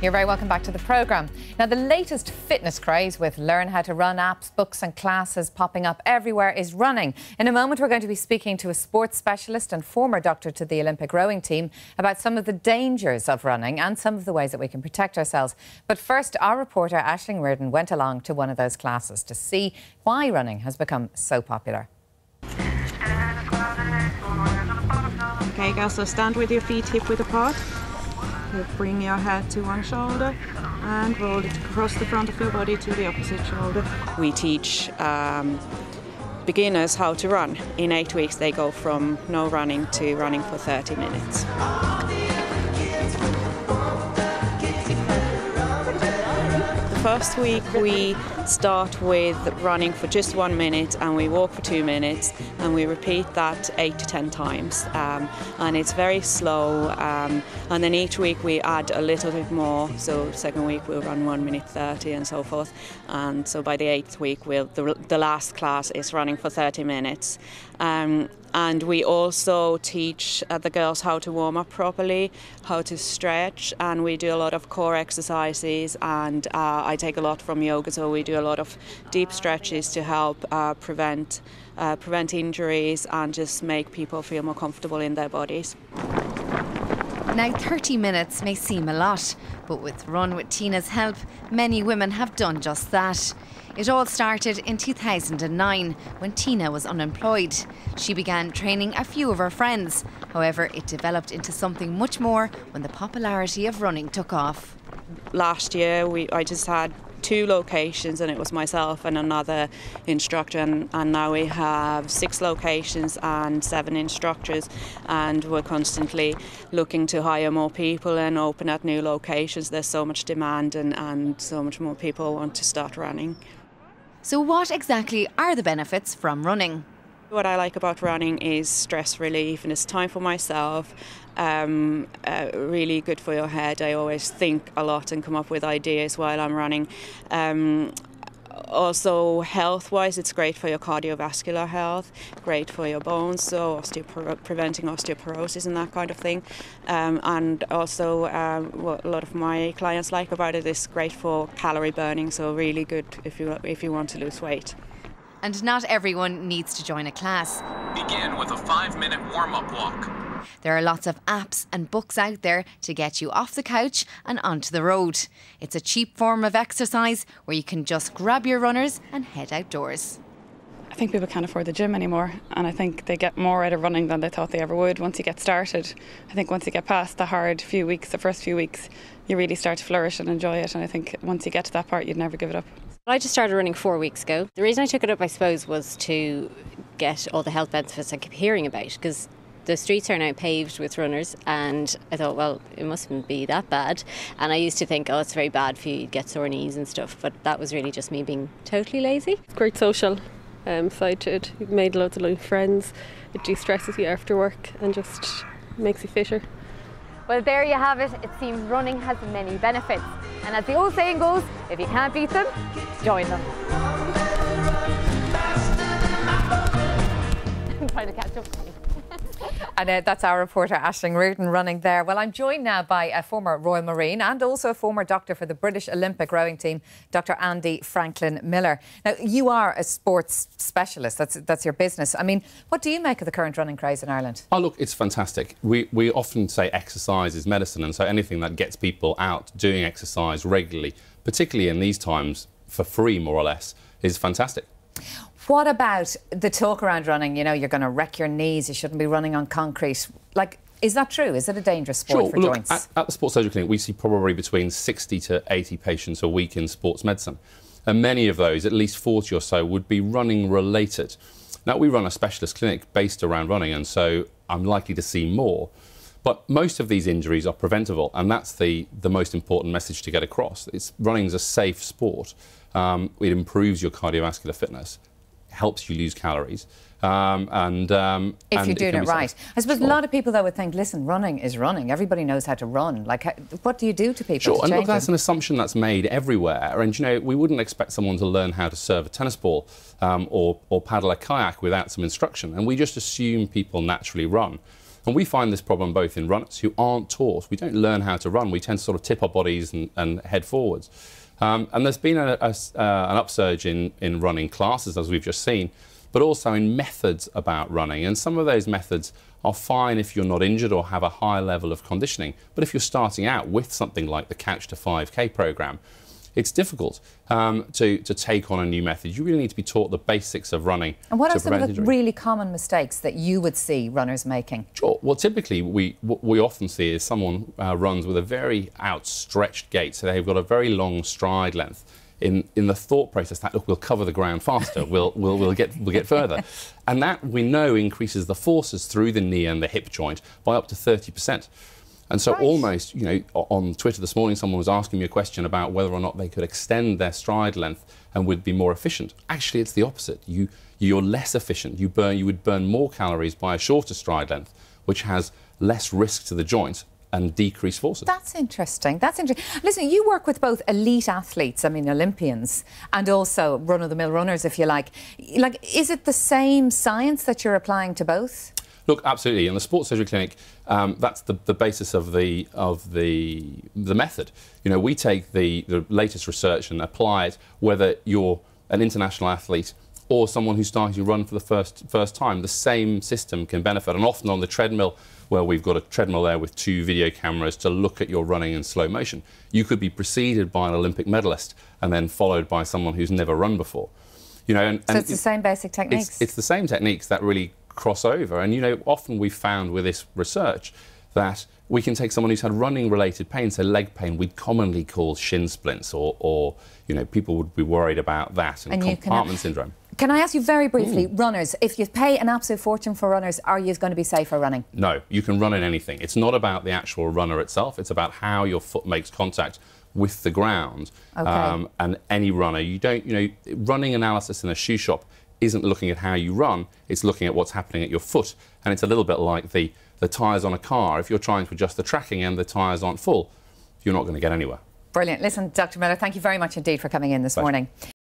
You're very welcome back to the programme. Now, the latest fitness craze with learn how to run apps, books and classes popping up everywhere is running. In a moment, we're going to be speaking to a sports specialist and former doctor to the Olympic rowing team about some of the dangers of running and some of the ways that we can protect ourselves. But first, our reporter Aisling Riordan went along to one of those classes to see why running has become so popular. Okay, guys, so stand with your feet hip width apart. Bring your head to one shoulder and roll it across the front of your body to the opposite shoulder. We teach beginners how to run. In 8 weeks they go from no running to running for 30 minutes. The first week we start with running for just 1 minute and we walk for 2 minutes and we repeat that 8 to 10 times and it's very slow and then each week we add a little bit more, so second week we'll run 1 minute 30 and so forth, and so by the 8th week the last class is running for 30 minutes. And we also teach the girls how to warm up properly, how to stretch, and we do a lot of core exercises, and I take a lot from yoga, so we do a lot of deep stretches to help prevent injuries and just make people feel more comfortable in their bodies. Now, 30 minutes may seem a lot, but with Run with Tina's help, many women have done just that. It all started in 2009 when Tina was unemployed. She began training a few of her friends. However, it developed into something much more when the popularity of running took off. Last year I just had 2 locations and it was myself and another instructor, and now we have 6 locations and 7 instructors, and we're constantly looking to hire more people and open at new locations. There's so much demand and so much more people want to start running. So what exactly are the benefits from running? What I like about running is stress relief, and it's time for myself. Really good for your head. I always think a lot and come up with ideas while I'm running. Also, health-wise, it's great for your cardiovascular health, great for your bones, so preventing osteoporosis and that kind of thing. And also, what a lot of my clients like about it is great for calorie burning, so really good if you want to lose weight. And not everyone needs to join a class. Begin with a 5-minute warm-up walk. There are lots of apps and books out there to get you off the couch and onto the road. It's a cheap form of exercise where you can just grab your runners and head outdoors. I think people can't afford the gym anymore, and I think they get more out of running than they thought they ever would once you get started. I think once you get past the hard few weeks, the first few weeks, you really start to flourish and enjoy it, and I think once you get to that part, you'd never give it up. I just started running 4 weeks ago. The reason I took it up, I suppose, was to get all the health benefits I keep hearing about, because the streets are now paved with runners, and I thought, well, it mustn't be that bad. And I used to think, oh, it's very bad for you, you get sore knees and stuff, but that was really just me being totally lazy. It's great social side to it. You've made loads of new friends. It de-stresses you after work and just makes you fitter. Well, there you have it. It seems running has many benefits. And as the old saying goes, if you can't beat them, join them. I'm trying to catch up. And that's our reporter Aisling Riordan running there. Well, I'm joined now by a former Royal Marine and also a former doctor for the British Olympic rowing team, Dr. Andy Franklyn-Miller. Now, you are a sports specialist. That's your business. I mean, what do you make of the current running craze in Ireland? Oh, look, it's fantastic. We often say exercise is medicine, and so anything that gets people out doing exercise regularly, particularly in these times, for free, more or less, is fantastic. What about the talk around running? You know, you're going to wreck your knees, you shouldn't be running on concrete. Like, is that true? Is it a dangerous sport for joints? At the Sports Surgery Clinic, we see probably between 60 to 80 patients a week in sports medicine. And many of those, at least 40 or so, would be running related. Now, we run a specialist clinic based around running, and so I'm likely to see more. But most of these injuries are preventable, and that's the most important message to get across. Running's a safe sport. It improves your cardiovascular fitness, helps you lose calories. If you're doing it right. I suppose a lot of people, though, would think, listen, running is running. Everybody knows how to run. Like, what do you do to people to Sure, and look, change that's them? an assumption that's made everywhere. And, you know, we wouldn't expect someone to learn how to serve a tennis ball or paddle a kayak without some instruction. And we just assume people naturally run. And we find this problem both in runners who aren't taught. We don't learn how to run. We tend to sort of tip our bodies and head forwards. And there's been an upsurge in running classes, as we've just seen, but also in methods about running. And some of those methods are fine if you're not injured or have a high level of conditioning. But if you're starting out with something like the Couch to 5K programme, it's difficult to take on a new method. You really need to be taught the basics of running. And what are some of the really common mistakes that you would see runners making? Sure. Well, typically what we often see is someone runs with a very outstretched gait, so they've got a very long stride length. In the thought process that, look, we'll cover the ground faster, we'll get further. And that, we know, increases the forces through the knee and the hip joint by up to 30%. And so almost, you know, on Twitter this morning, someone was asking me a question about whether or not they could extend their stride length and would be more efficient. Actually, it's the opposite. You're less efficient. You would burn more calories by a shorter stride length, which has less risk to the joint and decrease forces. That's interesting. That's interesting. Listen, you work with both elite athletes, I mean Olympians, and also run-of-the-mill runners, if you like. Is it the same science that you're applying to both? Look, absolutely. In the Sports Surgery Clinic, that's the basis of the method. You know, we take the latest research and apply it, whether you're an international athlete or someone who's starting to run for the first time. The same system can benefit. And often on the treadmill, where we've got a treadmill there with 2 video cameras to look at your running in slow motion, you could be preceded by an Olympic medalist and then followed by someone who's never run before. You know, so it's the same basic techniques? It's the same techniques that really cross over. And, you know, often we've found with this research that we can take someone who's had running-related pain, so leg pain, we'd commonly call shin splints, or you know, people would be worried about that, and compartment syndrome. Can I ask you very briefly, runners, if you pay an absolute fortune for runners, are you going to be safer running? No, you can run in anything. It's not about the actual runner itself, it's about how your foot makes contact with the ground. Okay. And any runner, you know, running analysis in a shoe shop isn't looking at how you run, it's looking at what's happening at your foot. And it's a little bit like the tyres on a car. If you're trying to adjust the tracking and the tyres aren't full, you're not going to get anywhere. Brilliant. Listen, Dr. Miller, thank you very much indeed for coming in this morning.